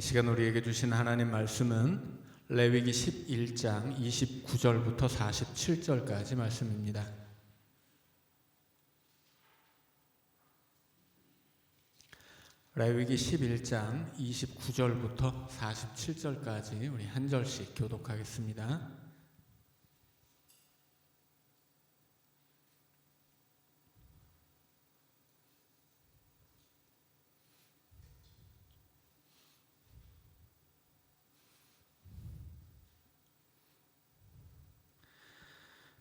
이 시간 우리에게 주신 하나님 말씀은 레위기 11장 29절부터 47절까지 말씀입니다. 레위기 11장 29절부터 47절까지 우리 한 절씩 교독하겠습니다.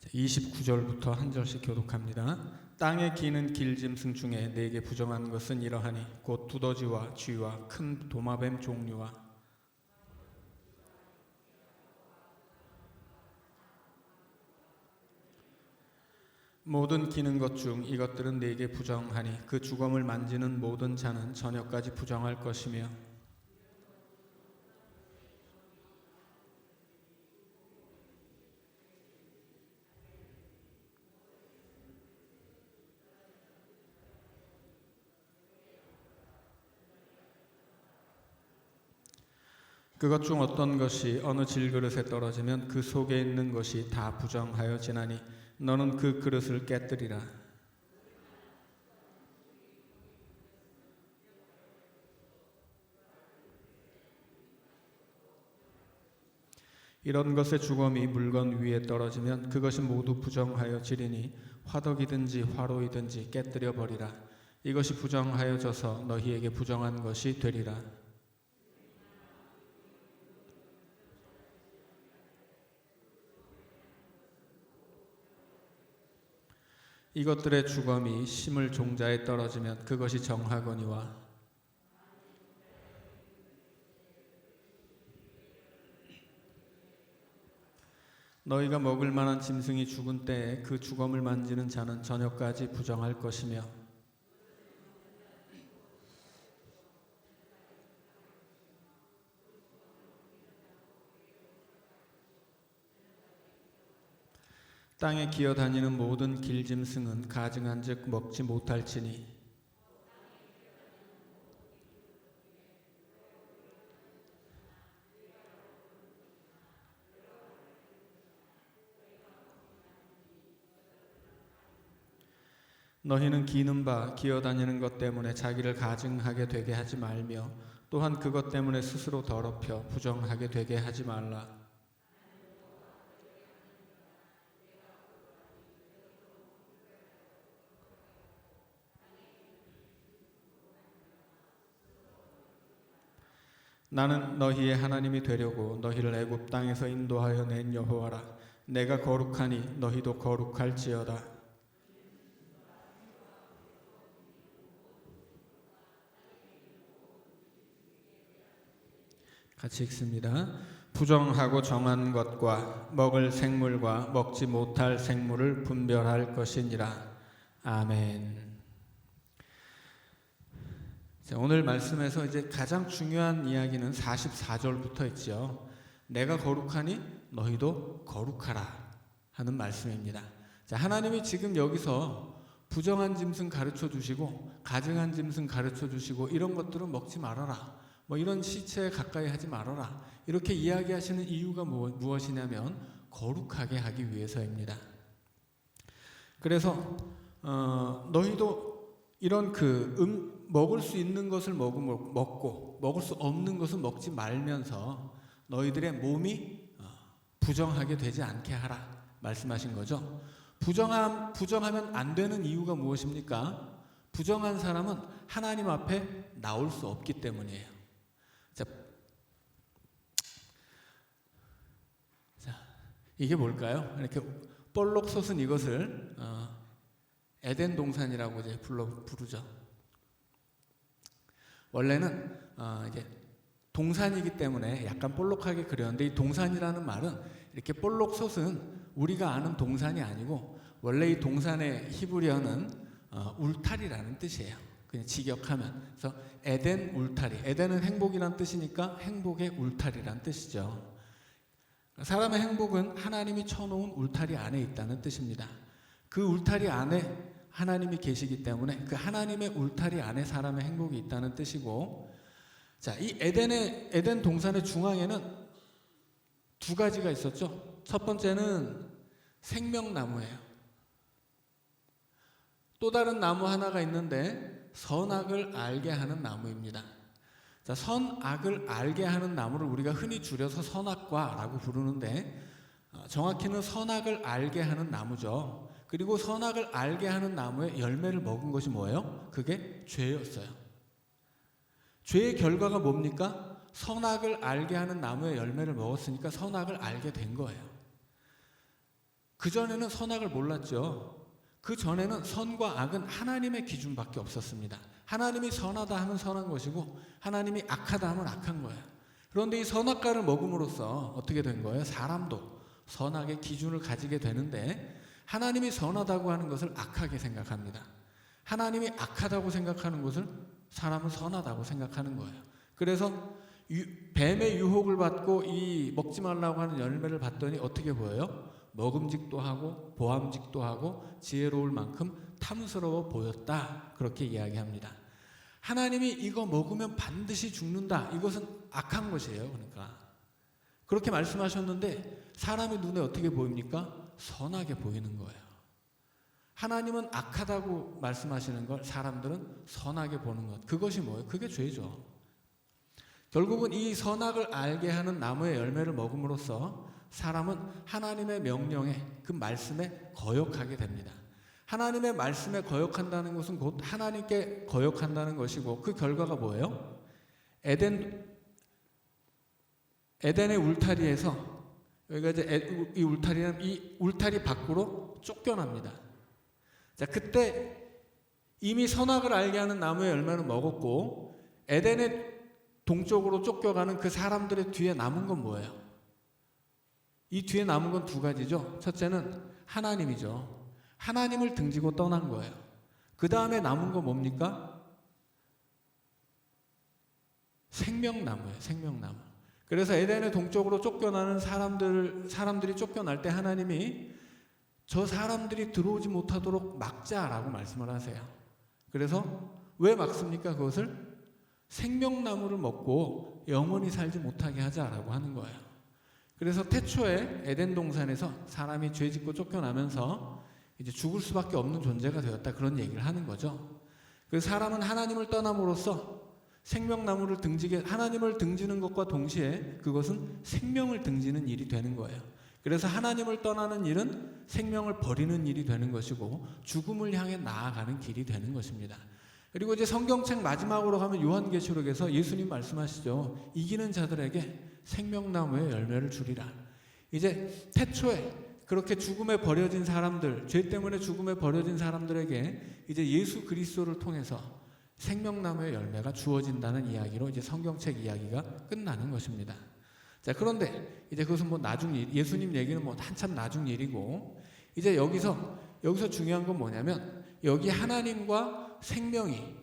자, 29절부터 한 절씩 교독합니다. 땅에 기는 길짐승 중에 내게 부정한 것은 이러하니 곧 두더지와 쥐와 큰 도마뱀 종류와 모든 기는 것 중 이것들은 내게 부정하니 그 주검을 만지는 모든 자는 저녁까지 부정할 것이며 그것 중 어떤 것이 어느 질그릇에 떨어지면 그 속에 있는 것이 다 부정하여 지나니 너는 그 그릇을 깨뜨리라. 이런 것의 주검이 물건 위에 떨어지면 그것이 모두 부정하여 지리니 화덕이든지 화로이든지 깨뜨려 버리라. 이것이 부정하여져서 너희에게 부정한 것이 되리라. 이것들의 주검이 심을 종자에 떨어지면 그것이 정하거니와 너희가 먹을 만한 짐승이 죽은 때에 그 주검을 만지는 자는 저녁까지 부정할 것이며 땅에 기어다니는 모든 길짐승은 가증한즉 먹지 못할지니 너희는 기는 바 기어다니는 것 때문에 자기를 가증하게 되게 하지 말며 또한 그것 때문에 스스로 더럽혀 부정하게 되게 하지 말라. 나는 너희의 하나님이 되려고 너희를 애굽 땅에서 인도하여 낸 여호와라. 내가 거룩하니 너희도 거룩할지어다. 같이 읽습니다. 부정하고 정한 것과 먹을 생물과 먹지 못할 생물을 분별할 것이니라. 아멘. 오늘 말씀에서 이제 가장 중요한 이야기는 44절부터 있죠. 내가 거룩하니 너희도 거룩하라 하는 말씀입니다. 자, 하나님이 지금 여기서 부정한 짐승 가르쳐 주시고 가증한 짐승 가르쳐 주시고 이런 것들은 먹지 말아라. 뭐 이런 시체에 가까이 하지 말아라. 이렇게 이야기하시는 이유가 무엇이냐면 거룩하게 하기 위해서입니다. 그래서 너희도 이런 먹을 수 있는 것을 먹고 먹을 수 없는 것을 먹지 말면서 너희들의 몸이 부정하게 되지 않게 하라 말씀하신 거죠. 부정하면 안 되는 이유가 무엇입니까? 부정한 사람은 하나님 앞에 나올 수 없기 때문이에요. 자, 이게 뭘까요? 이렇게 볼록 솟은 이것을 에덴 동산이라고 이제 부르죠. 원래는 이게 동산이기 때문에 약간 볼록하게 그렸는데 이 동산이라는 말은 이렇게 볼록 솟은 우리가 아는 동산이 아니고 원래 이 동산의 히브리어는 울타리라는 뜻이에요. 그냥 직역하면. 그래서 에덴 울타리. 에덴은 행복이란 뜻이니까 행복의 울타리란 뜻이죠. 사람의 행복은 하나님이 쳐놓은 울타리 안에 있다는 뜻입니다. 그 울타리 안에 하나님이 계시기 때문에 그 하나님의 울타리 안에 사람의 행복이 있다는 뜻이고 자, 이 에덴 동산의 중앙에는 두 가지가 있었죠. 첫 번째는 생명나무예요. 또 다른 나무 하나가 있는데 선악을 알게 하는 나무입니다. 자, 선악을 알게 하는 나무를 우리가 흔히 줄여서 선악과라고 부르는데 정확히는 선악을 알게 하는 나무죠. 그리고 선악을 알게 하는 나무의 열매를 먹은 것이 뭐예요? 그게 죄였어요. 죄의 결과가 뭡니까? 선악을 알게 하는 나무의 열매를 먹었으니까 선악을 알게 된 거예요. 그전에는 선악을 몰랐죠. 그 전에는 선과 악은 하나님의 기준밖에 없었습니다. 하나님이 선하다 하면 선한 것이고 하나님이 악하다 하면 악한 거예요. 그런데 이 선악과를 먹음으로써 어떻게 된 거예요? 사람도 선악의 기준을 가지게 되는데 하나님이 선하다고 하는 것을 악하게 생각합니다. 하나님이 악하다고 생각하는 것을 사람은 선하다고 생각하는 거예요. 그래서 뱀의 유혹을 받고 이 먹지 말라고 하는 열매를 봤더니 어떻게 보여요? 먹음직도 하고 보암직도 하고 지혜로울 만큼 탐스러워 보였다. 그렇게 이야기합니다. 하나님이 이거 먹으면 반드시 죽는다. 이것은 악한 것이에요. 그러니까 그렇게 말씀하셨는데 사람의 눈에 어떻게 보입니까? 선하게 보이는 거예요. 하나님은 악하다고 말씀하시는 걸 사람들은 선하게 보는 것. 그것이 뭐예요? 그게 죄죠. 결국은 이 선악을 알게 하는 나무의 열매를 먹음으로써 사람은 하나님의 명령에 그 말씀에 거역하게 됩니다. 하나님의 말씀에 거역한다는 것은 곧 하나님께 거역한다는 것이고 그 결과가 뭐예요? 에덴의 울타리에서 여기가 이제 이 울타리는 이 울타리 밖으로 쫓겨납니다. 자, 그때 이미 선악을 알게 하는 나무의 열매를 먹었고 에덴의 동쪽으로 쫓겨가는 그 사람들의 뒤에 남은 건 뭐예요? 이 뒤에 남은 건 두 가지죠. 첫째는 하나님이죠. 하나님을 등지고 떠난 거예요. 그 다음에 남은 건 뭡니까? 생명나무예요. 생명나무. 그래서 에덴의 동쪽으로 쫓겨나는 사람들이 쫓겨날 때 하나님이 저 사람들이 들어오지 못하도록 막자라고 말씀을 하세요. 그래서 왜 막습니까? 그것을 생명나무를 먹고 영원히 살지 못하게 하자라고 하는 거예요. 그래서 태초에 에덴 동산에서 사람이 죄 짓고 쫓겨나면서 이제 죽을 수밖에 없는 존재가 되었다. 그런 얘기를 하는 거죠. 그래서 사람은 하나님을 떠남으로써 생명나무를 하나님을 등지는 것과 동시에 그것은 생명을 등지는 일이 되는 거예요. 그래서 하나님을 떠나는 일은 생명을 버리는 일이 되는 것이고 죽음을 향해 나아가는 길이 되는 것입니다. 그리고 이제 성경책 마지막으로 가면 요한계시록에서 예수님 말씀하시죠. 이기는 자들에게 생명나무의 열매를 주리라. 이제 태초에 그렇게 죽음에 버려진 사람들, 죄 때문에 죽음에 버려진 사람들에게 이제 예수 그리스도를 통해서 생명나무의 열매가 주어진다는 이야기로 이제 성경책 이야기가 끝나는 것입니다. 자, 그런데 이제 그것은 뭐 나중 일, 예수님 얘기는 뭐 한참 나중 일이고 이제 여기서 중요한 건 뭐냐면 여기 하나님과 생명이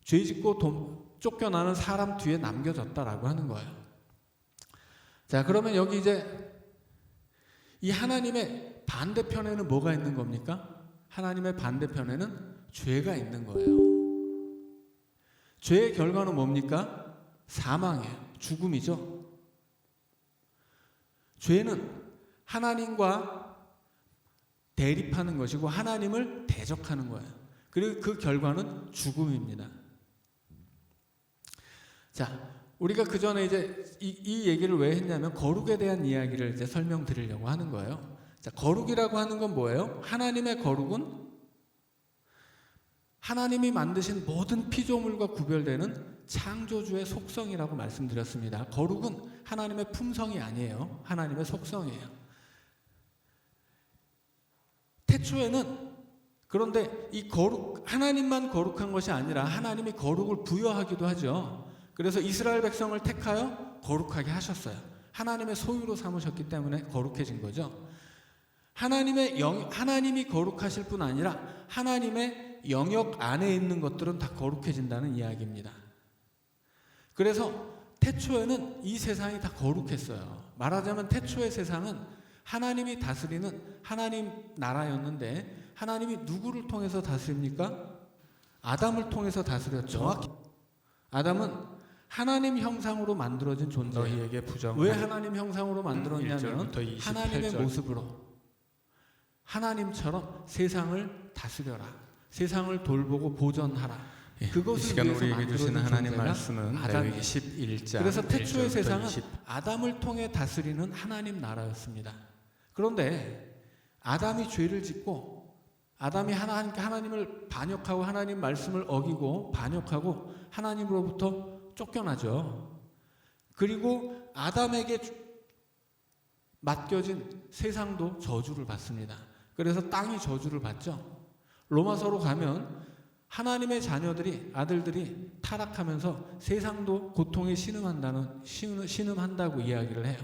죄 짓고 쫓겨나는 사람 뒤에 남겨졌다라고 하는 거예요. 자, 그러면 여기 이제 이 하나님의 반대편에는 뭐가 있는 겁니까? 하나님의 반대편에는 죄가 있는 거예요. 죄의 결과는 뭡니까? 사망이에요. 죽음이죠. 죄는 하나님과 대립하는 것이고 하나님을 대적하는 거예요. 그리고 그 결과는 죽음입니다. 자, 우리가 그 전에 이제 이 얘기를 왜 했냐면 거룩에 대한 이야기를 이제 설명드리려고 하는 거예요. 자, 거룩이라고 하는 건 뭐예요? 하나님의 거룩은 하나님이 만드신 모든 피조물과 구별되는 창조주의 속성이라고 말씀드렸습니다. 거룩은 하나님의 품성이 아니에요. 하나님의 속성이에요. 태초에는 그런데 이 하나님만 거룩한 것이 아니라 하나님이 거룩을 부여하기도 하죠. 그래서 이스라엘 백성을 택하여 거룩하게 하셨어요. 하나님의 소유로 삼으셨기 때문에 거룩해진 거죠. 하나님이 거룩하실 뿐 아니라 하나님의 영역 안에 있는 것들은 다 거룩해진다는 이야기입니다. 그래서 태초에는 이 세상이 다 거룩했어요. 말하자면 태초의 세상은 하나님이 다스리는 하나님 나라였는데 하나님이 누구를 통해서 다스립니까? 아담을 통해서 다스렸죠. 아담은 하나님 형상으로 만들어진 존재예요. 너희에게 부정. 왜 하나님 형상으로 만들었냐면 1절부터 28절. 하나님의 모습으로 하나님처럼 세상을 다스려라. 세상을 돌보고 보존하라. 이 그것을 시간 위해서 우리에게 주시는 만들어진 하나님 존재가 말씀은 아담이에요. 레위기 11장. 그래서 태초의 1절부터 세상은 20. 아담을 통해 다스리는 하나님 나라였습니다. 그런데 아담이 죄를 짓고 아담이 하나님을 반역하고 하나님 말씀을 어기고 반역하고 하나님으로부터 쫓겨나죠. 그리고 아담에게 맡겨진 세상도 저주를 받습니다. 그래서 땅이 저주를 받죠. 로마서로 가면 하나님의 자녀들이 아들들이 타락하면서 세상도 고통에 신음한다고 이야기를 해요.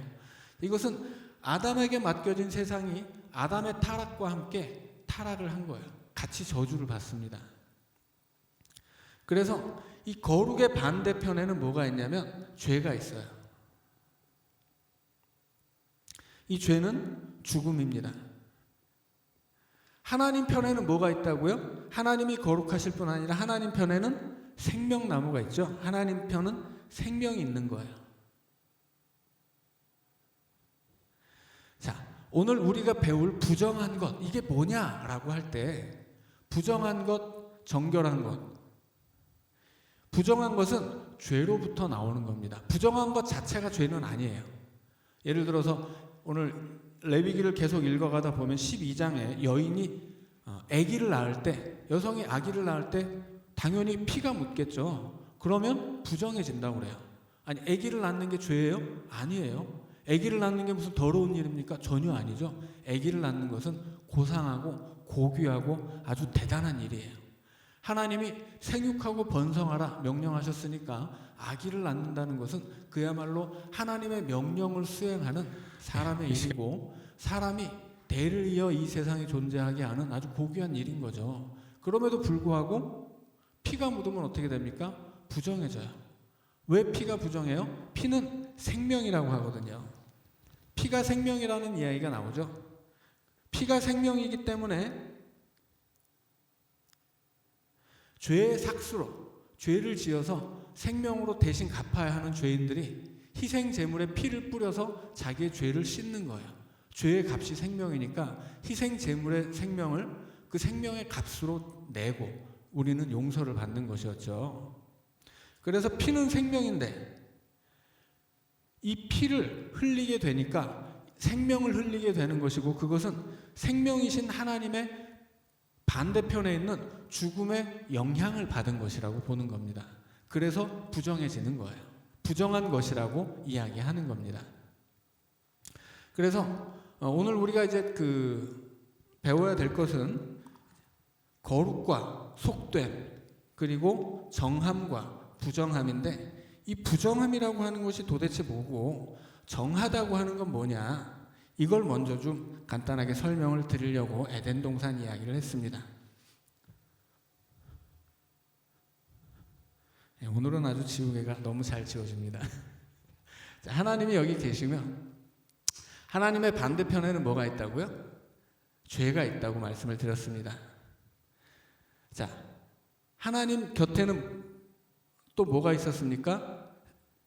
이것은 아담에게 맡겨진 세상이 아담의 타락과 함께 타락을 한 거예요. 같이 저주를 받습니다. 그래서 이 거룩의 반대편에는 뭐가 있냐면 죄가 있어요. 이 죄는 죽음입니다. 하나님 편에는 뭐가 있다고요? 하나님이 거룩하실 뿐 아니라 하나님 편에는 생명나무가 있죠. 하나님 편은 생명이 있는 거예요. 자, 오늘 우리가 배울 부정한 것, 이게 뭐냐라고 할 때 부정한 것, 정결한 것. 부정한 것은 죄로부터 나오는 겁니다. 부정한 것 자체가 죄는 아니에요. 예를 들어서 오늘 레위기를 계속 읽어가다 보면 12장에 여인이 아기를 낳을 때, 여성이 아기를 낳을 때 당연히 피가 묻겠죠. 그러면 부정해진다고 그래요. 아니, 아기를 낳는 게 죄예요? 아니에요. 아기를 낳는 게 무슨 더러운 일입니까? 전혀 아니죠. 아기를 낳는 것은 고상하고 고귀하고 아주 대단한 일이에요. 하나님이 생육하고 번성하라 명령하셨으니까 아기를 낳는다는 것은 그야말로 하나님의 명령을 수행하는 사람의 일이고 사람이 대를 이어 이 세상에 존재하게 하는 아주 고귀한 일인 거죠. 그럼에도 불구하고 피가 묻으면 어떻게 됩니까? 부정해져요. 왜 피가 부정해요? 피는 생명이라고 하거든요. 피가 생명이라는 이야기가 나오죠. 피가 생명이기 때문에 죄의 삭수로 죄를 지어서 생명으로 대신 갚아야 하는 죄인들이 희생 제물에 피를 뿌려서 자기의 죄를 씻는 거예요. 죄의 값이 생명이니까 희생 제물의 생명을 그 생명의 값으로 내고 우리는 용서를 받는 것이었죠. 그래서 피는 생명인데 이 피를 흘리게 되니까 생명을 흘리게 되는 것이고 그것은 생명이신 하나님의 반대편에 있는 죽음의 영향을 받은 것이라고 보는 겁니다. 그래서 부정해지는 거예요. 부정한 것이라고 이야기하는 겁니다. 그래서 오늘 우리가 이제 배워야 될 것은 거룩과 속됨 그리고 정함과 부정함인데 이 부정함이라고 하는 것이 도대체 뭐고 정하다고 하는 건 뭐냐 이걸 먼저 좀 간단하게 설명을 드리려고 에덴 동산 이야기를 했습니다. 오늘은 아주 지우개가 너무 잘 지워집니다. 하나님이 여기 계시면 하나님의 반대편에는 뭐가 있다고요? 죄가 있다고 말씀을 드렸습니다. 자, 하나님 곁에는 또 뭐가 있었습니까?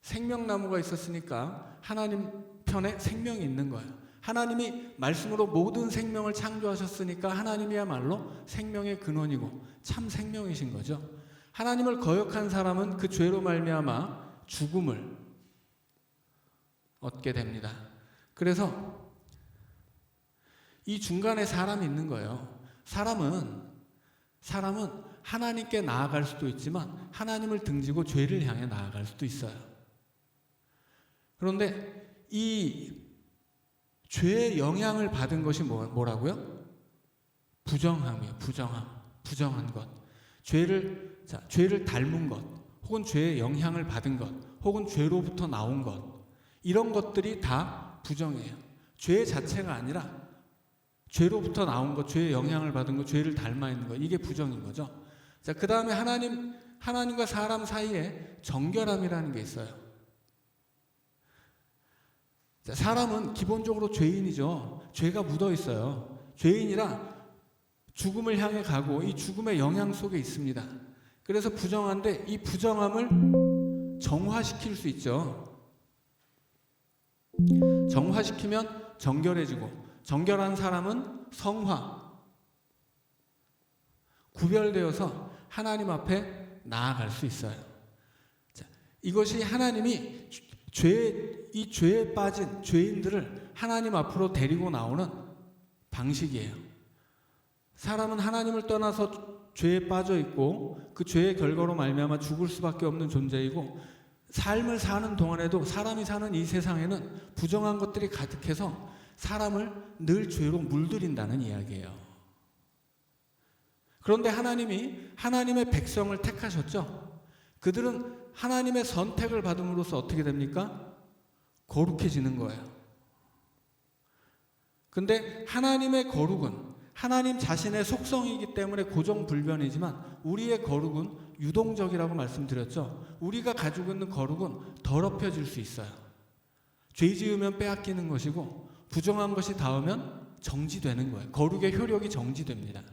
생명나무가 있었으니까 하나님 편에 생명이 있는 거예요. 하나님이 말씀으로 모든 생명을 창조하셨으니까 하나님이야말로 생명의 근원이고 참 생명이신 거죠. 하나님을 거역한 사람은 그 죄로 말미암아 죽음을 얻게 됩니다. 그래서 이 중간에 사람이 있는 거예요. 사람은 하나님께 나아갈 수도 있지만 하나님을 등지고 죄를 향해 나아갈 수도 있어요. 그런데 이 죄의 영향을 받은 것이 뭐라고요? 부정함이에요. 부정한 것. 죄를 닮은 것, 혹은 죄의 영향을 받은 것, 혹은 죄로부터 나온 것, 이런 것들이 다 부정이에요. 죄 자체가 아니라 죄로부터 나온 것, 죄의 영향을 받은 것, 죄를 닮아 있는 것, 이게 부정인 거죠. 자, 그 다음에 하나님과 사람 사이에 정결함이라는 게 있어요. 자, 사람은 기본적으로 죄인이죠. 죄가 묻어 있어요. 죄인이라 죽음을 향해 가고 이 죽음의 영향 속에 있습니다. 그래서 부정한데 이 부정함을 정화시킬 수 있죠. 정화시키면 정결해지고, 정결한 사람은 성화, 구별되어서 하나님 앞에 나아갈 수 있어요. 자, 이것이 하나님이 이 죄에 빠진 죄인들을 하나님 앞으로 데리고 나오는 방식이에요. 사람은 하나님을 떠나서 죄에 빠져 있고 그 죄의 결과로 말미암아 죽을 수밖에 없는 존재이고, 삶을 사는 동안에도 사람이 사는 이 세상에는 부정한 것들이 가득해서 사람을 늘 죄로 물들인다는 이야기예요. 그런데 하나님이 하나님의 백성을 택하셨죠. 그들은 하나님의 선택을 받음으로써 어떻게 됩니까? 거룩해지는 거예요. 근데 하나님의 거룩은 하나님 자신의 속성이기 때문에 고정불변이지만, 우리의 거룩은 유동적이라고 말씀드렸죠. 우리가 가지고 있는 거룩은 더럽혀질 수 있어요. 죄 지으면 빼앗기는 것이고, 부정한 것이 닿으면 정지되는 거예요. 거룩의 효력이 정지됩니다.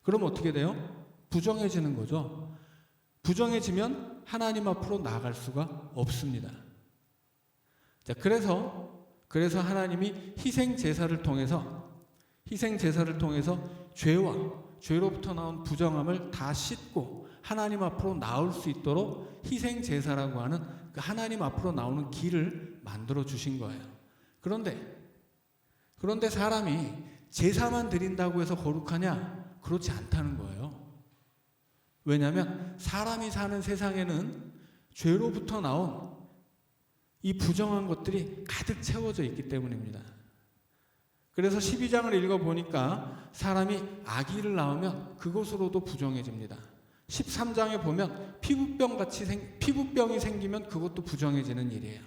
그럼 어떻게 돼요? 부정해지는 거죠. 부정해지면 하나님 앞으로 나아갈 수가 없습니다. 자, 그래서 하나님이 희생 제사를 통해서 죄로부터 나온 부정함을 다 씻고 하나님 앞으로 나올 수 있도록 희생 제사라고 하는 그 하나님 앞으로 나오는 길을 만들어 주신 거예요. 그런데 사람이 제사만 드린다고 해서 거룩하냐? 그렇지 않다는 거예요. 왜냐하면 사람이 사는 세상에는 죄로부터 나온 이 부정한 것들이 가득 채워져 있기 때문입니다. 그래서 12장을 읽어보니까 사람이 아기를 낳으면 그것으로도 부정해집니다. 13장에 보면 피부병이 생기면 그것도 부정해지는 일이에요.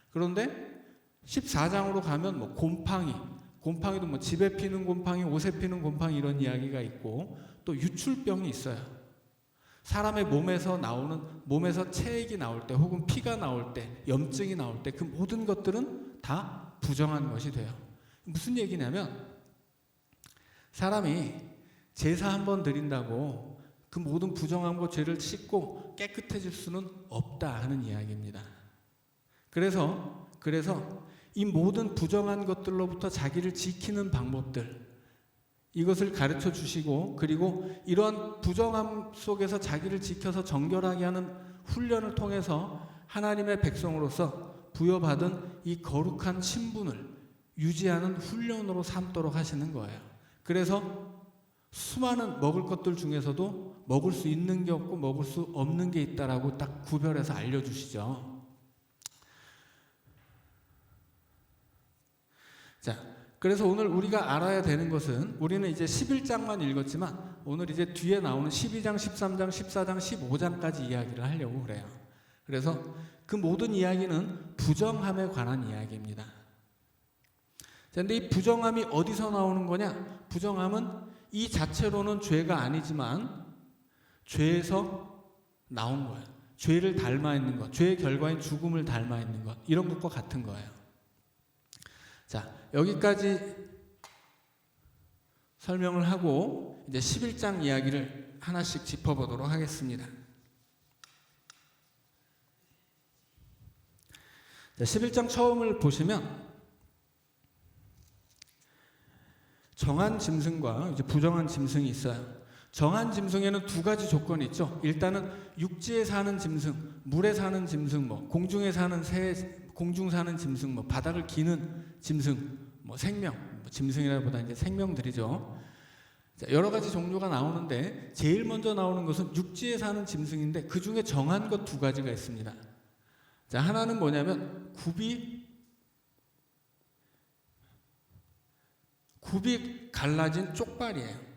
그런데 14장으로 가면 곰팡이도 집에 피는 곰팡이, 옷에 피는 곰팡이 이런 이야기가 있고, 또 유출병이 있어요. 사람의 몸에서 체액이 나올 때, 혹은 피가 나올 때, 염증이 나올 때, 그 모든 것들은 다 부정한 것이 돼요. 무슨 얘기냐면, 사람이 제사 한 번 드린다고 그 모든 부정한 것, 죄를 씻고 깨끗해질 수는 없다 하는 이야기입니다. 그래서 이 모든 부정한 것들로부터 자기를 지키는 방법들, 이것을 가르쳐 주시고, 그리고 이러한 부정함 속에서 자기를 지켜서 정결하게 하는 훈련을 통해서 하나님의 백성으로서 부여받은 이 거룩한 신분을 유지하는 훈련으로 삼도록 하시는 거예요. 그래서 수많은 먹을 것들 중에서도 먹을 수 있는 게 없고 먹을 수 없는 게 있다라고 딱 구별해서 알려주시죠. 자, 그래서 오늘 우리가 알아야 되는 것은, 우리는 이제 11장만 읽었지만 오늘 이제 뒤에 나오는 12장, 13장, 14장, 15장까지 이야기를 하려고 그래요. 그래서 그 모든 이야기는 부정함에 관한 이야기입니다. 그런데 이 부정함이 어디서 나오는 거냐? 부정함은 이 자체로는 죄가 아니지만 죄에서 나온 거예요. 죄를 닮아 있는 것, 죄의 결과인 죽음을 닮아 있는 것, 이런 것과 같은 거예요. 자, 여기까지 설명을 하고 이제 11장 이야기를 하나씩 짚어보도록 하겠습니다. 자, 11장 처음을 보시면 정한 짐승과 이제 부정한 짐승이 있어요. 정한 짐승에는 두 가지 조건이 있죠. 일단은 육지에 사는 짐승, 물에 사는 짐승, 공중에 사는 공중 사는 짐승, 바닥을 기는 짐승, 생명, 짐승이라기보다 이제 생명들이죠. 자, 여러 가지 종류가 나오는데 제일 먼저 나오는 것은 육지에 사는 짐승인데, 그 중에 정한 것 두 가지가 있습니다. 자, 하나는 뭐냐면 굽이 갈라진 쪽발이에요.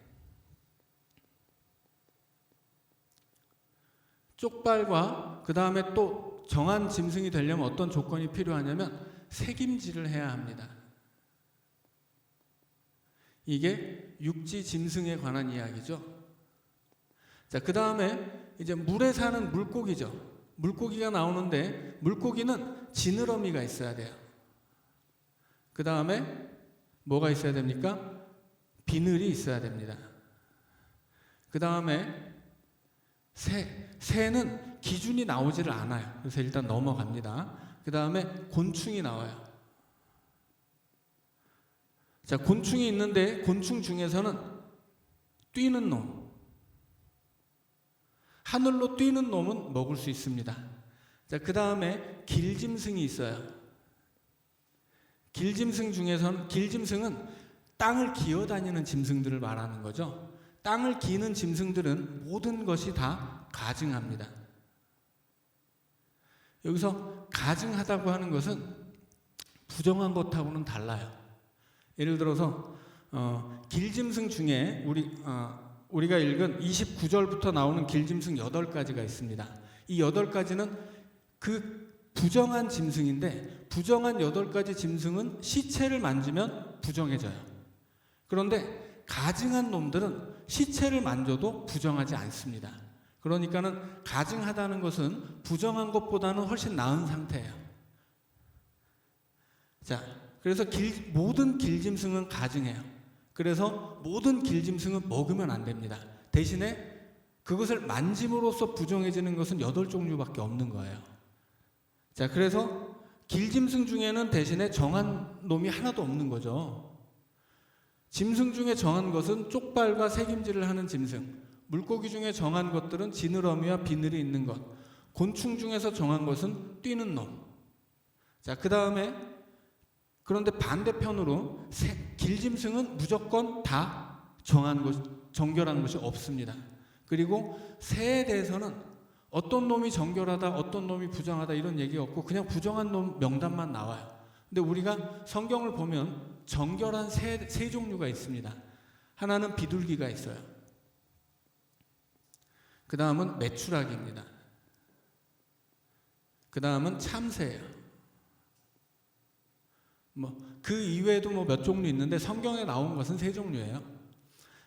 쪽발과 그 다음에 또 정한 짐승이 되려면 어떤 조건이 필요하냐면 새김질을 해야 합니다. 이게 육지 짐승에 관한 이야기죠. 자, 그 다음에 이제 물에 사는 물고기죠. 물고기가 나오는데 물고기는 지느러미가 있어야 돼요. 그 다음에 뭐가 있어야 됩니까? 비늘이 있어야 됩니다. 그 다음에 새는 기준이 나오지를 않아요. 그래서 일단 넘어갑니다. 그 다음에 곤충이 나와요. 자, 곤충이 있는데 곤충 중에서는 뛰는 놈, 하늘로 뛰는 놈은 먹을 수 있습니다. 자, 그 다음에 길짐승이 있어요. 길짐승 중에서는, 길짐승은 땅을 기어다니는 짐승들을 말하는 거죠. 땅을 기는 짐승들은 모든 것이 다 가증합니다. 여기서 가증하다고 하는 것은 부정한 것하고는 달라요. 예를 들어서 길짐승 중에 우리가 읽은 29절부터 나오는 길짐승 8가지가 있습니다. 이 8가지는 그 부정한 짐승인데, 부정한 8가지 짐승은 시체를 만지면 부정해져요. 그런데 가증한 놈들은 시체를 만져도 부정하지 않습니다. 그러니까는 가증하다는 것은 부정한 것보다는 훨씬 나은 상태예요. 자, 그래서 모든 길짐승은 가증해요. 그래서 모든 길짐승은 먹으면 안 됩니다. 대신에 그것을 만짐으로써 부정해지는 것은 8종류밖에 없는 거예요. 자, 그래서 길짐승 중에는 대신에 정한 놈이 하나도 없는 거죠. 짐승 중에 정한 것은 쪽발과 새김질을 하는 짐승, 물고기 중에 정한 것들은 지느러미와 비늘이 있는 것, 곤충 중에서 정한 것은 뛰는 놈. 자, 그 다음에 그런데 반대편으로 길짐승은 무조건 다 정결한 것이 없습니다. 그리고 새에 대해서는 어떤 놈이 정결하다, 어떤 놈이 부정하다 이런 얘기가 없고 그냥 부정한 놈 명단만 나와요. 근데 우리가 성경을 보면 정결한 새 종류가 있습니다. 하나는 비둘기가 있어요. 그 다음은 메추라기입니다. 그 다음은 참새예요. 그 이외에도 몇 종류 있는데 성경에 나온 것은 3종류예요.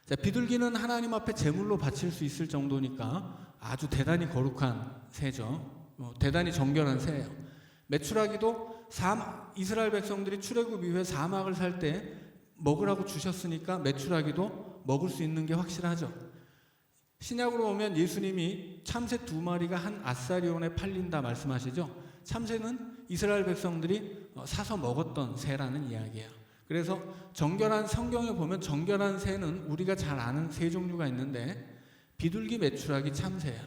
자, 비둘기는 하나님 앞에 제물로 바칠 수 있을 정도니까 아주 대단히 거룩한 새죠. 대단히 정결한 새예요. 메추라기도 이스라엘 백성들이 출애굽 이후에 사막을 살 때 먹으라고 주셨으니까 메추라기도 먹을 수 있는 게 확실하죠. 신약으로 오면 예수님이 참새 2마리가 한 아사리온에 팔린다 말씀하시죠. 참새는 이스라엘 백성들이 사서 먹었던 새라는 이야기예요. 그래서 정결한 성경에 보면 정결한 새는 우리가 잘 아는 3종류가 있는데 비둘기, 메추라기, 참새예요.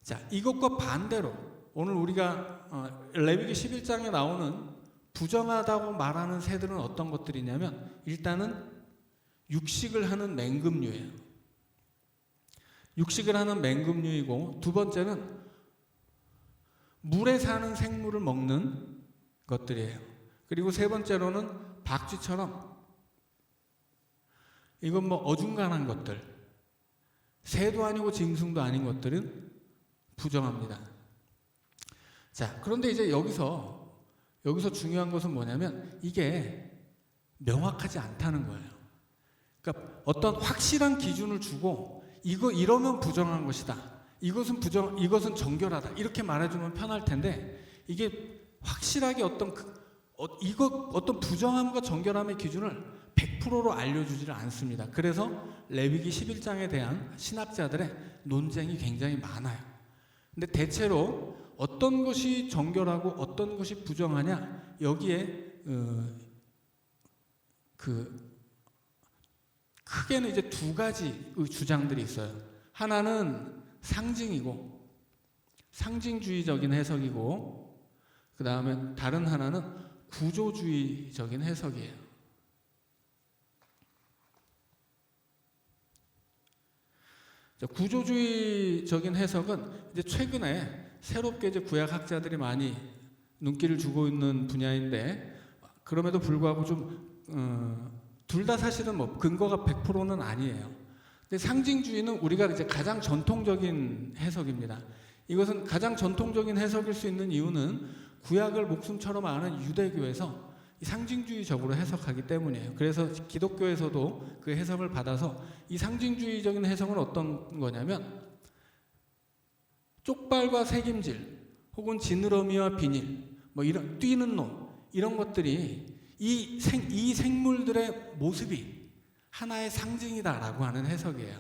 자, 이것과 반대로 오늘 우리가 레위기 11장에 나오는 부정하다고 말하는 새들은 어떤 것들이냐면 일단은 육식을 하는 맹금류예요. 육식을 하는 맹금류이고, 두 번째는 물에 사는 생물을 먹는 것들이에요. 그리고 세 번째로는 박쥐처럼 이건 어중간한 것들, 새도 아니고 짐승도 아닌 것들은 부정합니다. 자, 그런데 이제 여기서 중요한 것은 뭐냐면 이게 명확하지 않다는 거예요. 그러니까 어떤 확실한 기준을 주고 이러면 부정한 것이다, 이것은 정결하다 이렇게 말해주면 편할 텐데 이게 확실하게 어떤 부정함과 정결함의 기준을 100%로 알려주지를 않습니다. 그래서 레위기 11장에 대한 신학자들의 논쟁이 굉장히 많아요. 근데 대체로 어떤 것이 정결하고 어떤 것이 부정하냐, 여기에 크게는 이제 2가지 주장들이 있어요. 하나는 상징이고 상징주의적인 해석이고, 그 다음에 다른 하나는 구조주의적인 해석이에요. 구조주의적인 해석은 이제 최근에 새롭게 이제 구약학자들이 많이 눈길을 주고 있는 분야인데, 그럼에도 불구하고 좀 둘 다 사실은 근거가 100%는 아니에요. 근데 상징주의는 우리가 이제 가장 전통적인 해석입니다. 이것은 가장 전통적인 해석일 수 있는 이유는 구약을 목숨처럼 아는 유대교에서 상징주의적으로 해석하기 때문이에요. 그래서 기독교에서도 그 해석을 받아서 이 상징주의적인 해석은 어떤 거냐면 쪽발과 새김질 혹은 지느러미와 비닐, 이런 뛰는 놈, 이런 것들이 이 생물들의 모습이 하나의 상징이다라고 하는 해석이에요.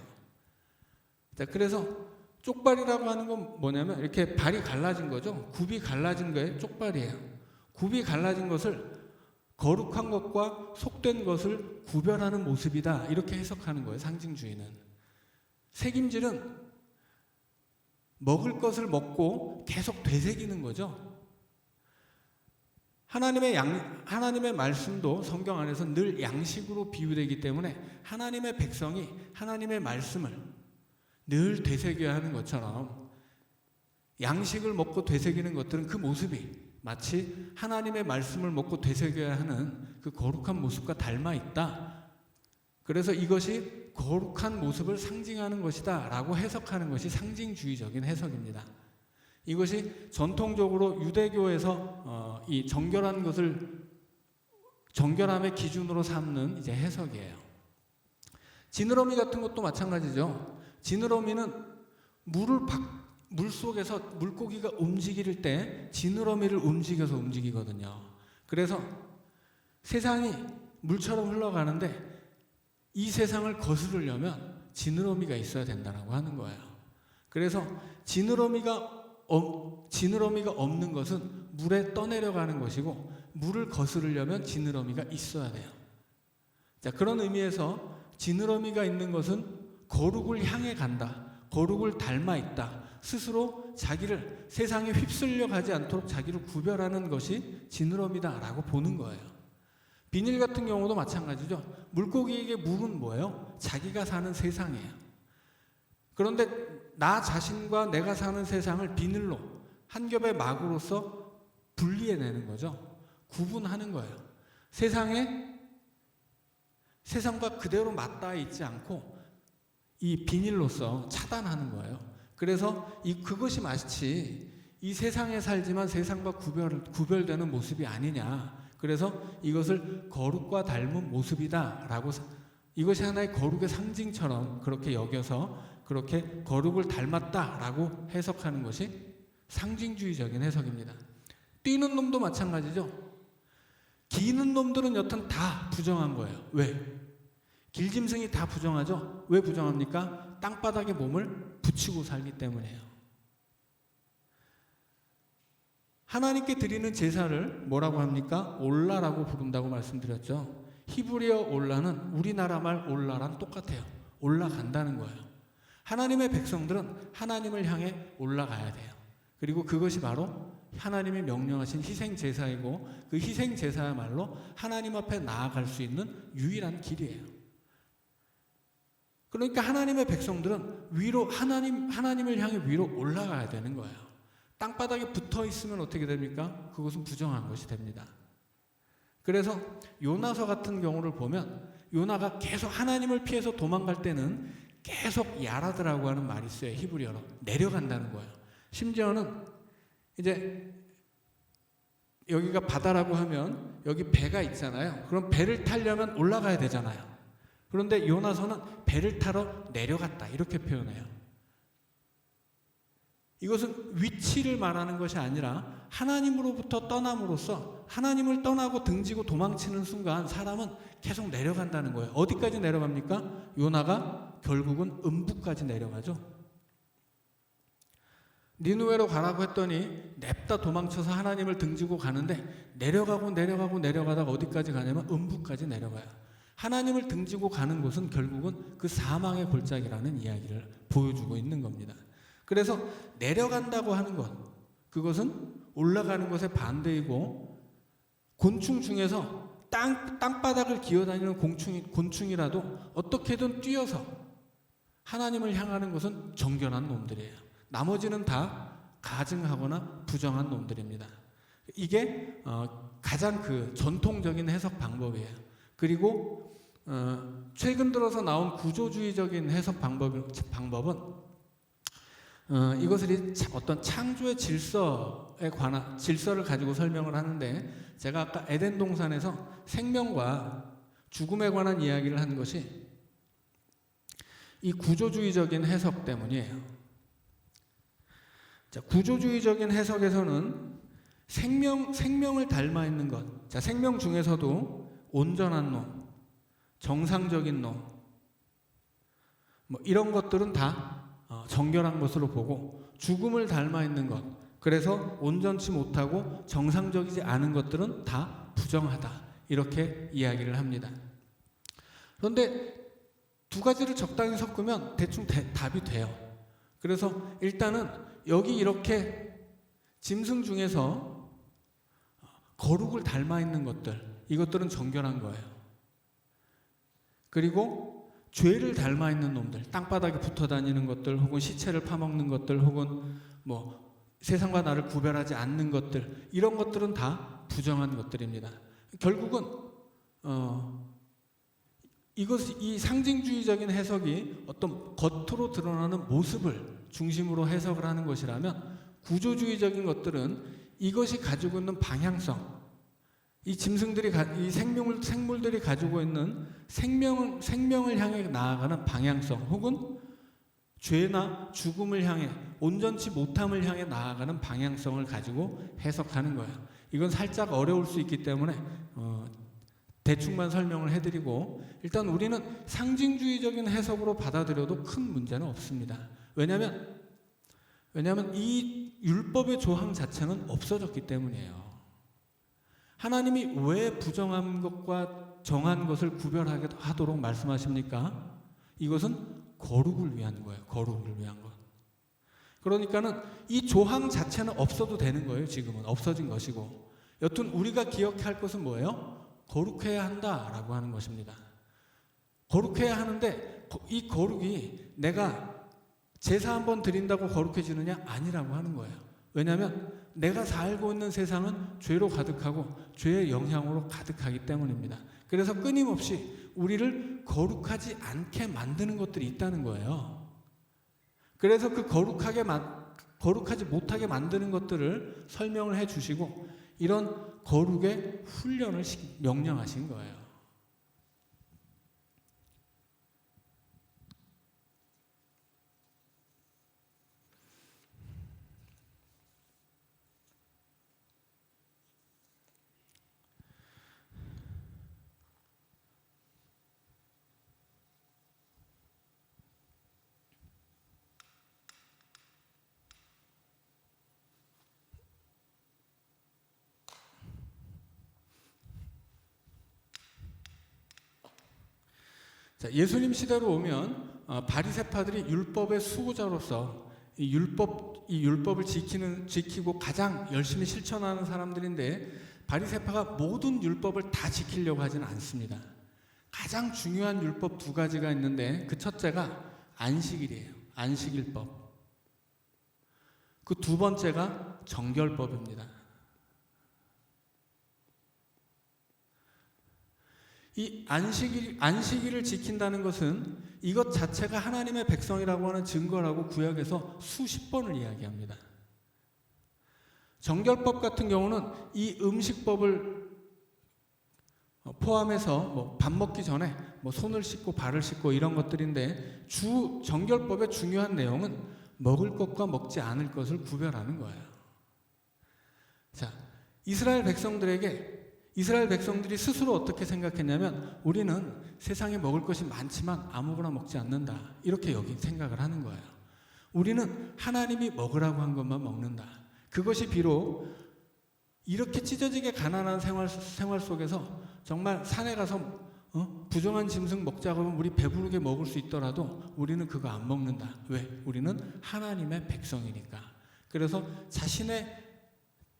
자, 그래서 쪽발이라고 하는 건 뭐냐면 이렇게 발이 갈라진 거죠. 굽이 갈라진 거에 쪽발이에요. 굽이 갈라진 것을 거룩한 것과 속된 것을 구별하는 모습이다. 이렇게 해석하는 거예요. 상징주의는. 새김질은 먹을 것을 먹고 계속 되새기는 거죠. 하나님의 말씀도 성경 안에서 늘 양식으로 비유되기 때문에 하나님의 백성이 하나님의 말씀을 늘 되새겨야 하는 것처럼 양식을 먹고 되새기는 것들은 그 모습이 마치 하나님의 말씀을 먹고 되새겨야 하는 그 거룩한 모습과 닮아 있다. 그래서 이것이 거룩한 모습을 상징하는 것이다 라고 해석하는 것이 상징주의적인 해석입니다. 이것이 전통적으로 유대교에서 이 정결한 것을 정결함의 기준으로 삼는 이제 해석이에요. 지느러미 같은 것도 마찬가지죠. 지느러미는 물 속에서 물고기가 움직일 때 지느러미를 움직여서 움직이거든요. 그래서 세상이 물처럼 흘러가는데 이 세상을 거스르려면 지느러미가 있어야 된다고 하는 거예요. 그래서 지느러미가 없는 것은 물에 떠내려가는 것이고 물을 거스르려면 지느러미가 있어야 돼요. 자, 그런 의미에서 지느러미가 있는 것은 거룩을 향해 간다. 거룩을 닮아 있다. 스스로 자기를 세상에 휩쓸려 가지 않도록 자기를 구별하는 것이 지느러미다라고 보는 거예요. 비닐 같은 경우도 마찬가지죠. 물고기에게 물은 뭐예요? 자기가 사는 세상이에요. 그런데 나 자신과 내가 사는 세상을 비늘로 한 겹의 막으로서 분리해내는 거죠. 구분하는 거예요. 세상과 그대로 맞닿아 있지 않고 이 비닐로서 차단하는 거예요. 그래서 그것이 마치 이 세상에 살지만 세상과 구별되는 모습이 아니냐. 그래서 이것을 거룩과 닮은 모습이다라고 이것이 하나의 거룩의 상징처럼 그렇게 여겨서 그렇게 거룩을 닮았다라고 해석하는 것이 상징주의적인 해석입니다. 뛰는 놈도 마찬가지죠. 기는 놈들은 여튼 다 부정한 거예요. 왜? 길짐승이 다 부정하죠. 왜 부정합니까? 땅바닥에 몸을 붙이고 살기 때문이에요. 하나님께 드리는 제사를 뭐라고 합니까? 올라라고 부른다고 말씀드렸죠. 히브리어 올라는 우리나라 말 올라랑 똑같아요. 올라간다는 거예요. 하나님의 백성들은 하나님을 향해 올라가야 돼요. 그리고 그것이 바로 하나님이 명령하신 희생제사이고 그 희생제사야말로 하나님 앞에 나아갈 수 있는 유일한 길이에요. 그러니까 하나님의 백성들은 위로 하나님을 향해 위로 올라가야 되는 거예요. 땅바닥에 붙어 있으면 어떻게 됩니까? 그것은 부정한 것이 됩니다. 그래서 요나서 같은 경우를 보면 요나가 계속 하나님을 피해서 도망갈 때는 계속 야라드라고 하는 말이 있어요. 히브리어로. 내려간다는 거예요. 심지어는 이제 여기가 바다라고 하면 여기 배가 있잖아요. 그럼 배를 타려면 올라가야 되잖아요. 그런데 요나서는 배를 타러 내려갔다 이렇게 표현해요. 이것은 위치를 말하는 것이 아니라 하나님으로부터 떠남으로써 하나님을 떠나고 등지고 도망치는 순간 사람은 계속 내려간다는 거예요. 어디까지 내려갑니까? 요나가 결국은 음부까지 내려가죠. 니느웨로 가라고 했더니 냅다 도망쳐서 하나님을 등지고 가는데 내려가다가 어디까지 가냐면 음부까지 내려가요. 하나님을 등지고 가는 곳은 결국은 그 사망의 골짜기라는 이야기를 보여주고 있는 겁니다. 그래서 내려간다고 하는 것, 그것은 올라가는 것의 반대이고 곤충 중에서 땅바닥을 기어다니는 곤충이라도 어떻게든 뛰어서 하나님을 향하는 것은 정결한 놈들이에요. 나머지는 다 가증하거나 부정한 놈들입니다. 이게 가장 그 전통적인 해석 방법이에요. 그리고 최근 들어서 나온 구조주의적인 해석 방법은 이것을 어떤 창조의 질서를 가지고 설명을 하는데 제가 아까 에덴 동산에서 생명과 죽음에 관한 이야기를 한 것이 이 구조주의적인 해석 때문이에요. 자, 구조주의적인 해석에서는 생명을 닮아 있는 것, 자, 생명 중에서도 온전한 놈, 정상적인 놈, 뭐 이런 것들은 다 정결한 것으로 보고 죽음을 닮아 있는 것, 그래서 온전치 못하고 정상적이지 않은 것들은 다 부정하다, 이렇게 이야기를 합니다. 그런데 두 가지를 적당히 섞으면 대충 답이 돼요. 그래서 일단은 여기 이렇게 짐승 중에서 거룩을 닮아 있는 것들, 이것들은 정결한 거예요. 그리고 죄를 닮아 있는 놈들, 땅바닥에 붙어 다니는 것들, 혹은 시체를 파먹는 것들, 혹은 뭐 세상과 나를 구별하지 않는 것들, 이런 것들은 다 부정한 것들입니다. 결국은 이 상징주의적인 해석이 어떤 겉으로 드러나는 모습을 중심으로 해석을 하는 것이라면, 구조주의적인 것들은 이것이 가지고 있는 방향성, 이 짐승들이 이 생물들이 가지고 있는 생명을 향해 나아가는 방향성, 혹은 죄나 죽음을 향해, 온전치 못함을 향해 나아가는 방향성을 가지고 해석하는 거예요. 이건 살짝 어려울 수 있기 때문에 대충만 설명을 해드리고, 일단 우리는 상징주의적인 해석으로 받아들여도 큰 문제는 없습니다. 왜냐하면 이 율법의 조항 자체는 없어졌기 때문이에요. 하나님이 왜 부정한 것과 정한 것을 구별하게 하도록 말씀하십니까? 이것은 거룩을 위한 거예요. 거룩을 위한 것. 그러니까는 이 조항 자체는 없어도 되는 거예요. 지금은 없어진 것이고, 여튼 우리가 기억해야 할 것은 뭐예요? 거룩해야 한다라고 하는 것입니다. 거룩해야 하는데 이 거룩이 내가 제사 한번 드린다고 거룩해지느냐? 아니라고 하는 거예요. 왜냐하면 내가 살고 있는 세상은 죄로 가득하고 죄의 영향으로 가득하기 때문입니다. 그래서 끊임없이 우리를 거룩하지 않게 만드는 것들이 있다는 거예요. 그래서 그 거룩하지 못하게 만드는 것들을 설명을 해 주시고, 이런 거룩의 훈련을 명령하신 거예요. 자, 예수님 시대로 오면 바리새파들이 율법의 수호자로서 이 율법을 지키고 가장 열심히 실천하는 사람들인데, 바리새파가 모든 율법을 다 지키려고 하지는 않습니다. 가장 중요한 율법 두 가지가 있는데, 그 첫째가 안식일이에요. 안식일법. 그 두 번째가 정결법입니다. 이 안식일을 지킨다는 것은 이것 자체가 하나님의 백성이라고 하는 증거라고 구약에서 수십 번을 이야기합니다. 정결법 같은 경우는 이 음식법을 포함해서 밥 먹기 전에 손을 씻고 발을 씻고 이런 것들인데, 정결법의 중요한 내용은 먹을 것과 먹지 않을 것을 구별하는 거예요. 자, 이스라엘 백성들이 스스로 어떻게 생각했냐면, 우리는 세상에 먹을 것이 많지만 아무거나 먹지 않는다, 이렇게 생각을 하는 거예요. 우리는 하나님이 먹으라고 한 것만 먹는다. 그것이 비록 이렇게 찢어지게 가난한 생활 속에서 정말 산에 가서 부정한 짐승 먹자고 하면 우리 배부르게 먹을 수 있더라도 우리는 그거 안 먹는다. 왜? 우리는 하나님의 백성이니까. 그래서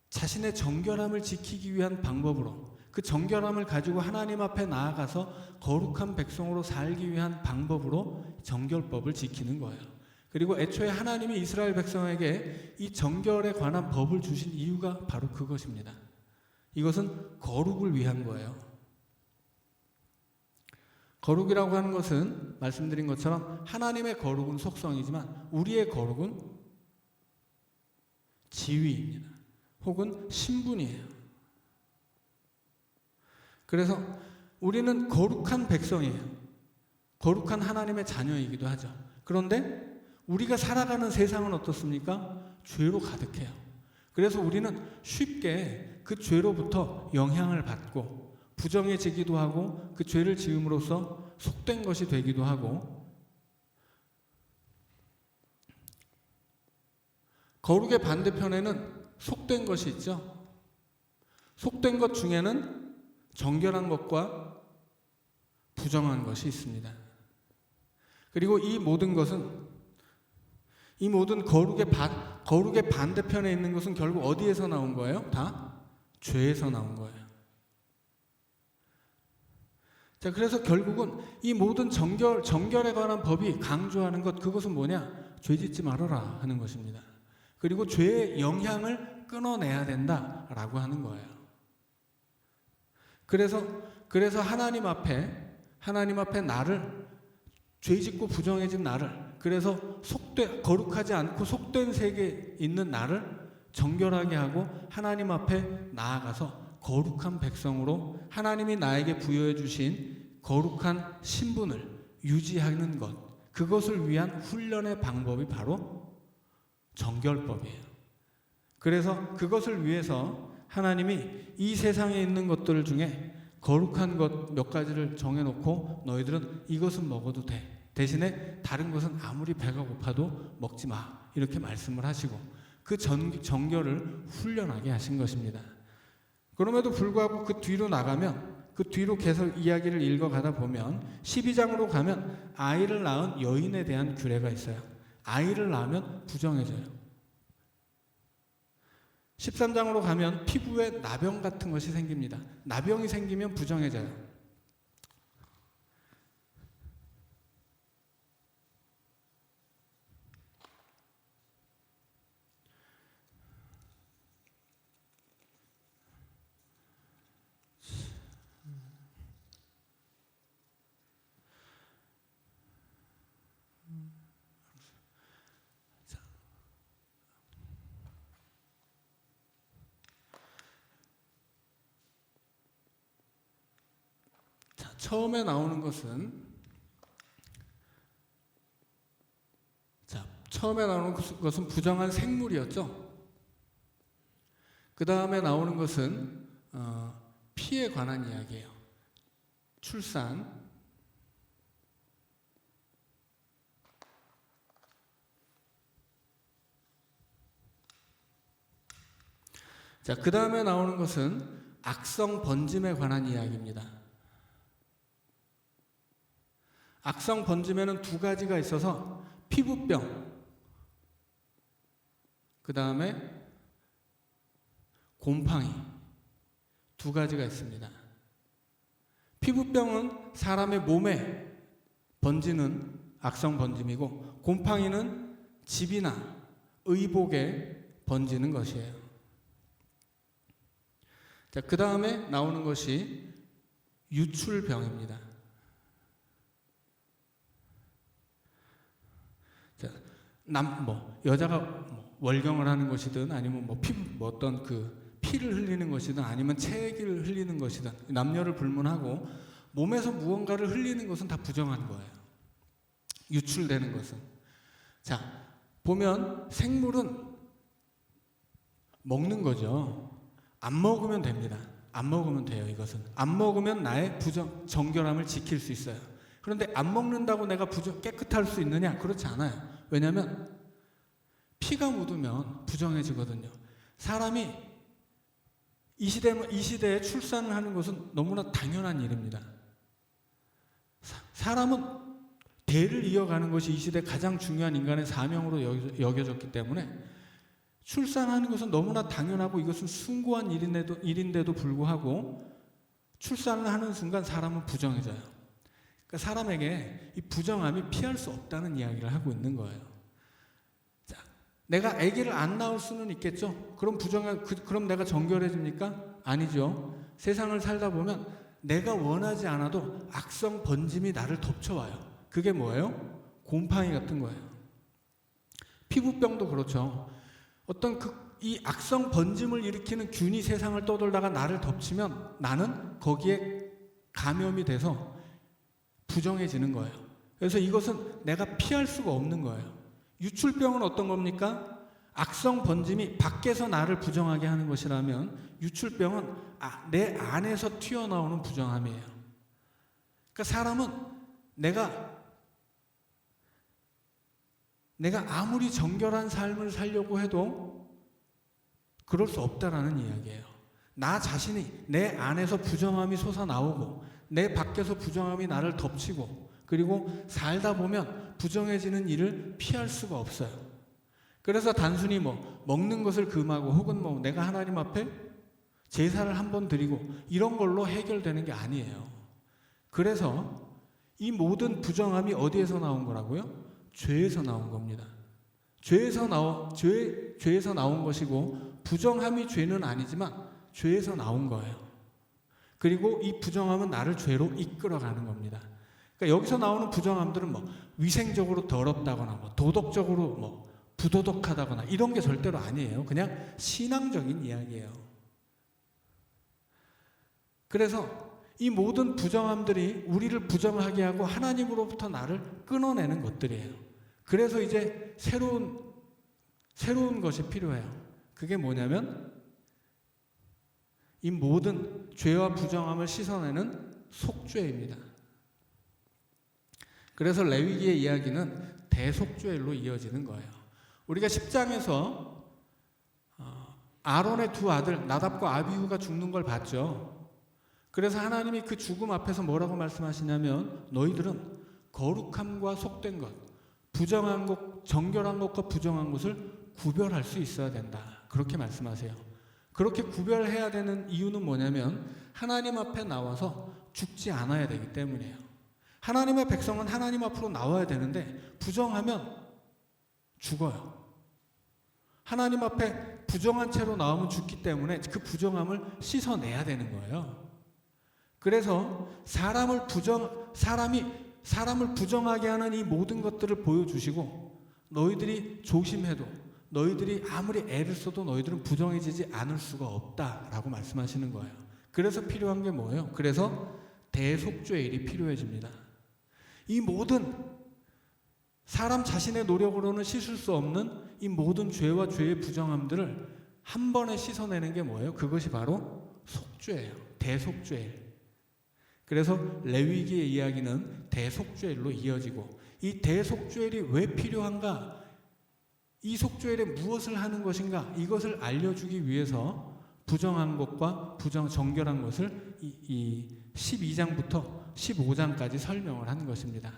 자신의 정결함을 지키기 위한 방법으로, 그 정결함을 가지고 하나님 앞에 나아가서 거룩한 백성으로 살기 위한 방법으로 정결법을 지키는 거예요. 그리고 애초에 하나님이 이스라엘 백성에게 이 정결에 관한 법을 주신 이유가 바로 그것입니다. 이것은 거룩을 위한 거예요. 거룩이라고 하는 것은 말씀드린 것처럼 하나님의 거룩은 속성이지만 우리의 거룩은 지위입니다. 혹은 신분이에요. 그래서 우리는 거룩한 백성이에요. 거룩한 하나님의 자녀이기도 하죠. 그런데 우리가 살아가는 세상은 어떻습니까? 죄로 가득해요. 그래서 우리는 쉽게 그 죄로부터 영향을 받고 부정해지기도 하고, 그 죄를 지음으로써 속된 것이 되기도 하고, 거룩의 반대편에는 속된 것이 있죠. 속된 것 중에는 정결한 것과 부정한 것이 있습니다. 그리고 이 모든 거룩의 반대편에 있는 것은 결국 어디에서 나온 거예요? 다 죄에서 나온 거예요. 자, 그래서 결국은 이 모든 정결에 관한 법이 강조하는 것, 그것은 뭐냐? 죄 짓지 말아라 하는 것입니다. 그리고 죄의 영향을 끊어내야 된다라고 하는 거예요. 그래서 하나님 앞에 나를, 죄 짓고 부정해진 나를, 그래서 거룩하지 않고 속된 세계에 있는 나를 정결하게 하고 하나님 앞에 나아가서 거룩한 백성으로 하나님이 나에게 부여해 주신 거룩한 신분을 유지하는 것, 그것을 위한 훈련의 방법이 바로 정결법이에요. 그래서 그것을 위해서 하나님이 이 세상에 있는 것들 중에 거룩한 것 몇 가지를 정해놓고 너희들은 이것은 먹어도 돼. 대신에 다른 것은 아무리 배가 고파도 먹지 마. 이렇게 말씀을 하시고 그 정결을 훈련하게 하신 것입니다. 그럼에도 불구하고 그 뒤로 나가면, 그 뒤로 계속 이야기를 읽어가다 보면 12장으로 가면 아이를 낳은 여인에 대한 규례가 있어요. 아이를 낳으면 부정해져요. 13장으로 가면 피부에 나병 같은 것이 생깁니다. 나병이 생기면 부정해져요. 처음에 나오는 것은 부정한 생물이었죠. 그 다음에 나오는 것은 피에 관한 이야기예요. 출산. 자, 그 다음에 나오는 것은 악성 번짐에 관한 이야기입니다. 악성 번짐에는 두 가지가 있어서 피부병, 그 다음에 곰팡이, 두 가지가 있습니다. 피부병은 사람의 몸에 번지는 악성 번짐이고, 곰팡이는 집이나 의복에 번지는 것이에요. 자, 그 다음에 나오는 것이 유출병입니다. 여자가 월경을 하는 것이든 아니면 어떤 그 피를 흘리는 것이든 아니면 체기를 흘리는 것이든 남녀를 불문하고 몸에서 무언가를 흘리는 것은 다 부정한 거예요. 유출되는 것은. 자, 보면 생물은 먹는 거죠. 안 먹으면 됩니다. 안 먹으면 돼요. 이것은 안 먹으면 나의 정결함을 지킬 수 있어요. 그런데 안 먹는다고 내가 깨끗할 수 있느냐? 그렇지 않아요. 왜냐하면 피가 묻으면 부정해지거든요. 사람이 이 시대에 출산을 하는 것은 너무나 당연한 일입니다. 사람은 대를 이어가는 것이 이 시대 가장 중요한 인간의 사명으로 여겨졌기 때문에 출산하는 것은 너무나 당연하고 이것은 숭고한 일인데도 불구하고 출산을 하는 순간 사람은 부정해져요. 그러니까 사람에게 이 부정함이 피할 수 없다는 이야기를 하고 있는 거예요. 자, 내가 아기를 안 낳을 수는 있겠죠. 그럼 내가 정결해집니까? 아니죠. 세상을 살다 보면 내가 원하지 않아도 악성 번짐이 나를 덮쳐와요. 그게 뭐예요? 곰팡이 같은 거예요. 피부병도 그렇죠. 어떤 이 악성 번짐을 일으키는 균이 세상을 떠돌다가 나를 덮치면 나는 거기에 감염이 돼서 부정해지는 거예요. 그래서 이것은 내가 피할 수가 없는 거예요. 유출병은 어떤 겁니까? 악성 번짐이 밖에서 나를 부정하게 하는 것이라면 유출병은 내 안에서 튀어나오는 부정함이에요. 그러니까 사람은 내가 내가 아무리 정결한 삶을 살려고 해도 그럴 수 없다라는 이야기예요. 나 자신이 내 안에서 부정함이 솟아나오고 내 밖에서 부정함이 나를 덮치고 그리고 살다 보면 부정해지는 일을 피할 수가 없어요. 그래서 단순히 먹는 것을 금하고 혹은 내가 하나님 앞에 제사를 한번 드리고 이런 걸로 해결되는 게 아니에요. 그래서 이 모든 부정함이 어디에서 나온 거라고요? 죄에서 나온 겁니다. 죄에서 나온 것이고 부정함이 죄는 아니지만 죄에서 나온 거예요. 그리고 이 부정함은 나를 죄로 이끌어가는 겁니다. 그러니까 여기서 나오는 부정함들은 위생적으로 더럽다거나 도덕적으로 부도덕하다거나 이런 게 절대로 아니에요. 그냥 신앙적인 이야기예요. 그래서 이 모든 부정함들이 우리를 부정하게 하고 하나님으로부터 나를 끊어내는 것들이에요. 그래서 이제 새로운 것이 필요해요. 그게 뭐냐면 이 모든 죄와 부정함을 씻어내는 속죄입니다. 그래서 레위기의 이야기는 대속죄일로 이어지는 거예요. 우리가 10장에서 아론의 두 아들 나답과 아비후가 죽는 걸 봤죠. 그래서 하나님이 그 죽음 앞에서 뭐라고 말씀하시냐면 너희들은 거룩함과 속된 것, 부정한 것, 정결한 것과 부정한 것을 구별할 수 있어야 된다. 그렇게 말씀하세요. 그렇게 구별해야 되는 이유는 뭐냐면 하나님 앞에 나와서 죽지 않아야 되기 때문이에요. 하나님의 백성은 하나님 앞으로 나와야 되는데 부정하면 죽어요. 하나님 앞에 부정한 채로 나오면 죽기 때문에 그 부정함을 씻어내야 되는 거예요. 그래서 사람을 부정하게 하는 이 모든 것들을 보여주시고 너희들이 조심해도 너희들이 아무리 애를 써도 너희들은 부정해지지 않을 수가 없다라고 말씀하시는 거예요. 그래서 필요한 게 뭐예요? 그래서 대속죄일이 필요해집니다. 이 모든 사람 자신의 노력으로는 씻을 수 없는 이 모든 죄와 죄의 부정함들을 한 번에 씻어내는 게 뭐예요? 그것이 바로 속죄예요. 대속죄일. 그래서 레위기의 이야기는 대속죄일로 이어지고 이 대속죄일이 왜 필요한가? 이 속죄일에 무엇을 하는 것인가? 이것을 알려주기 위해서 부정한 것과 정결한 것을 이 12장부터 15장까지 설명을 한 것입니다.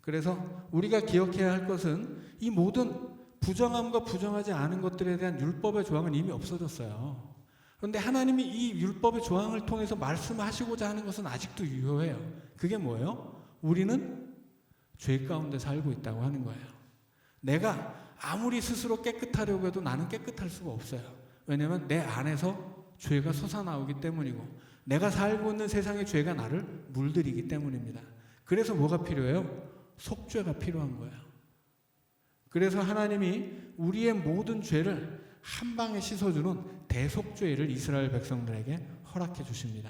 그래서 우리가 기억해야 할 것은 이 모든 부정함과 부정하지 않은 것들에 대한 율법의 조항은 이미 없어졌어요. 그런데 하나님이 이 율법의 조항을 통해서 말씀하시고자 하는 것은 아직도 유효해요. 그게 뭐예요? 우리는 죄 가운데 살고 있다고 하는 거예요. 내가 아무리 스스로 깨끗하려고 해도 나는 깨끗할 수가 없어요. 왜냐하면 내 안에서 죄가 솟아나오기 때문이고 내가 살고 있는 세상의 죄가 나를 물들이기 때문입니다. 그래서 뭐가 필요해요? 속죄가 필요한 거예요. 그래서 하나님이 우리의 모든 죄를 한 방에 씻어주는 대속죄를 이스라엘 백성들에게 허락해 주십니다.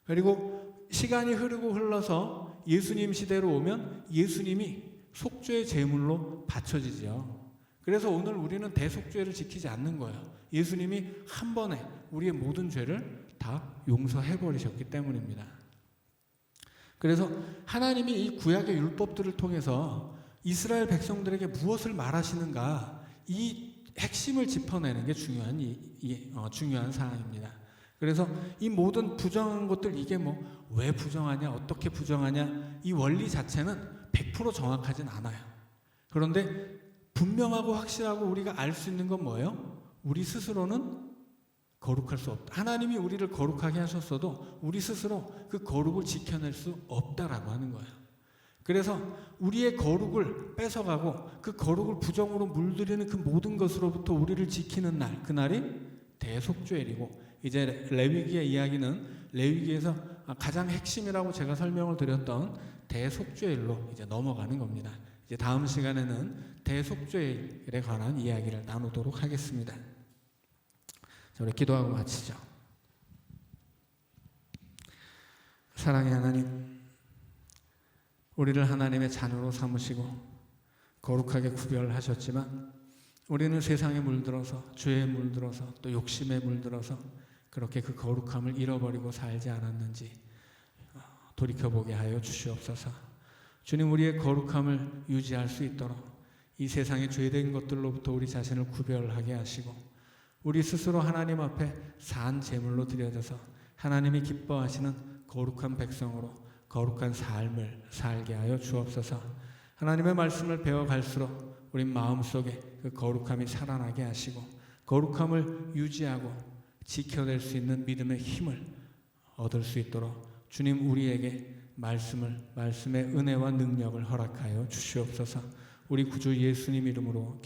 그리고 시간이 흐르고 흘러서 예수님 시대로 오면 예수님이 속죄의 제물로 바쳐지죠. 그래서 오늘 우리는 대속죄를 지키지 않는 거예요. 예수님이 한 번에 우리의 모든 죄를 다 용서해 버리셨기 때문입니다. 그래서 하나님이 이 구약의 율법들을 통해서 이스라엘 백성들에게 무엇을 말하시는가 이 핵심을 짚어내는 게 중요한 사항입니다. 그래서 이 모든 부정한 것들 이게 왜 부정하냐 어떻게 부정하냐 이 원리 자체는 100% 정확하진 않아요. 그런데 분명하고 확실하고 우리가 알 수 있는 건 뭐예요? 우리 스스로는 거룩할 수 없다. 하나님이 우리를 거룩하게 하셨어도 우리 스스로 그 거룩을 지켜낼 수 없다라고 하는 거예요. 그래서 우리의 거룩을 뺏어가고 그 거룩을 부정으로 물들이는 그 모든 것으로부터 우리를 지키는 날, 그날이 대속죄일이고 이제 레위기의 이야기는 레위기에서 가장 핵심이라고 제가 설명을 드렸던 대속죄일로 이제 넘어가는 겁니다. 이제 다음 시간에는 대속죄일에 관한 이야기를 나누도록 하겠습니다. 자, 우리 기도하고 마치죠. 사랑의 하나님, 우리를 하나님의 자녀로 삼으시고 거룩하게 구별하셨지만 우리는 세상에 물들어서 죄에 물들어서 또 욕심에 물들어서 그렇게 그 거룩함을 잃어버리고 살지 않았는지 돌이켜보게 하여 주시옵소서. 주님, 우리의 거룩함을 유지할 수 있도록 이 세상의 죄된 것들로부터 우리 자신을 구별하게 하시고 우리 스스로 하나님 앞에 산 제물로 드려져서 하나님이 기뻐하시는 거룩한 백성으로 거룩한 삶을 살게 하여 주옵소서. 하나님의 말씀을 배워갈수록 우리 마음속에 그 거룩함이 살아나게 하시고 거룩함을 유지하고 지켜낼 수 있는 믿음의 힘을 얻을 수 있도록 주님 우리에게 말씀의 은혜와 능력을 허락하여 주시옵소서. 우리 구주 예수님 이름으로